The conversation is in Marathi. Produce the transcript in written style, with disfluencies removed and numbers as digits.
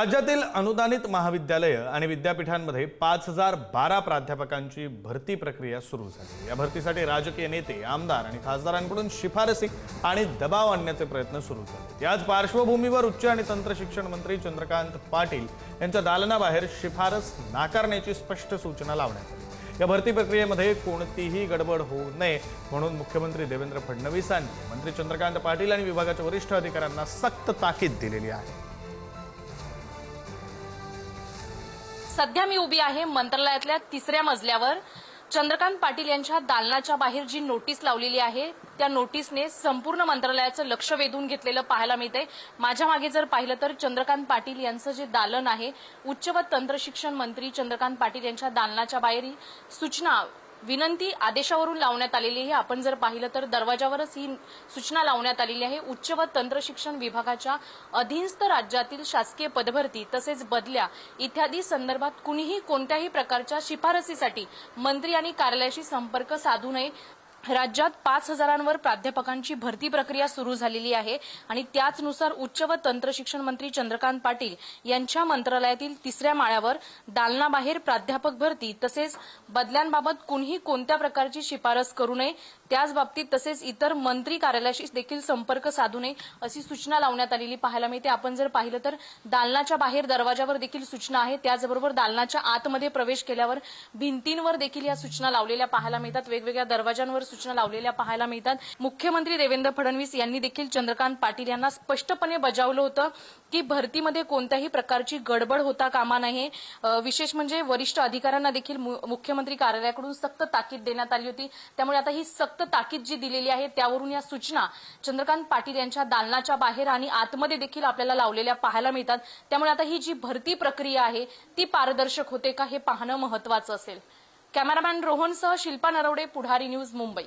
राज्यातील अनुदानित महाविद्यालय आणि विद्यापीठांमध्ये 5012 प्राध्यापकांची भरती प्रक्रिया सुरू झाली। या भरतीसाठी राजकीय नेते, आमदार आणि खासदारांकडून शिफारसी आणि दबाव आणण्याचे प्रयत्न सुरू झाले। याच पार्श्वभूमीवर उच्च आणि तंत्र शिक्षण मंत्री चंद्रकांत पाटील यांच्या दालनाबाहेर शिफारस नाकारण्याची स्पष्ट सूचना लावण्यात आली। या भरती प्रक्रियेमध्ये कोणतीही गडबड होऊ नये म्हणून मुख्यमंत्री देवेंद्र फडणवीसांनी मंत्री चंद्रकांत पाटील आणि विभागाच्या वरिष्ठ अधिकाऱ्यांना सक्त ताकीद दिलेली आहे। सध्या मी उभी आहे मंत्रालयातल्या 3ऱ्या मजल्यावर। चंद्रकांत पाटील यांच्या दालनाच्या बाहेर जी नोटीस लावलेली आहे त्या नोटीसने संपूर्ण मंत्रालयाचं लक्ष वेधून घेतलेलं पाहायला मिळतंय। माझ्या मागे जर पाहिलं तर चंद्रकांत पाटील यांचं जे दालन आहे, उच्च व तंत्र शिक्षण मंत्री चंद्रकांत पाटील यांच्या दालनाच्या बाहेर ही सूचना विनंती आदेशावरून लावण्यात आलेली आहे। आपण जर पाहिलं तर दरवाजावरच ही सूचना लावण्यात आलेली आहे। उच्च व तंत्र शिक्षण विभागाच्या अधीनस्थ राज्यातील शासकीय पदभरती तसेच बदल्या इत्यादी संदर्भात कुणीही कोणत्याही प्रकारच्या शिफारसीसाठी मंत्री आणि कार्यालयाशी संपर्क साधू नये। राज्यात 5000वर प्राध्यापकांची भरती प्रक्रिया सुरू झालेली आहे आणि त्याचनुसार उच्च व तंत्र शिक्षण मंत्री चंद्रकांत पाटील यांच्या मंत्रालयातील 3ऱ्या माळ्यावर दालनाबाहेर प्राध्यापक भरती तसेच बदल्यांबाबत कुणीही कोणत्या प्रकारची शिफारस करू नये, त्याच बाबतीत तसेच इतर मंत्री कार्यालयाशी देखील संपर्क साधू नये अशी सूचना लावण्यात आलेली पाहायला मिळते। आपण जर पाहिलं तर दालनाच्या बाहेर दरवाजावर देखील सूचना आहे, त्याचबरोबर दालनाच्या आतमध्ये प्रवेश केल्यावर भिंतींवर देखील या सूचना लावलेल्या पाहायला मिळतात। वेगवेगळ्या दरवाजांवर सूचना लावलेल्या पाहायला मिळतात। मुख्यमंत्री देवेंद्र फडणवीस यांनी देखील चंद्रकांत पाटील यांना स्पष्टपणे बजावलं होतं की भरतीमध्ये कोणत्याही प्रकारची गडबड होता कामा नये। विशेष म्हणजे वरिष्ठ अधिकाऱ्यांना देखील मुख्यमंत्री कार्यालयाकडून सक्त ताकीद देण्यात आली होती। त्यामुळे आता ही सक्त ताकीद जी दिलेली आहे त्यावरून या सूचना चंद्रकांत पाटील यांच्या दालनाच्या बाहेर आणि आतमध्ये देखील आपल्याला लावलेल्या पाहायला मिळतात। त्यामुळे आता ही जी भरती प्रक्रिया आहे ती पारदर्शक होते का हे पाहणं महत्त्वाचं असेल। कॅमेरामॅन रोहनसह शिल्पा नरवडे, पुढारी न्यूज, मुंबई।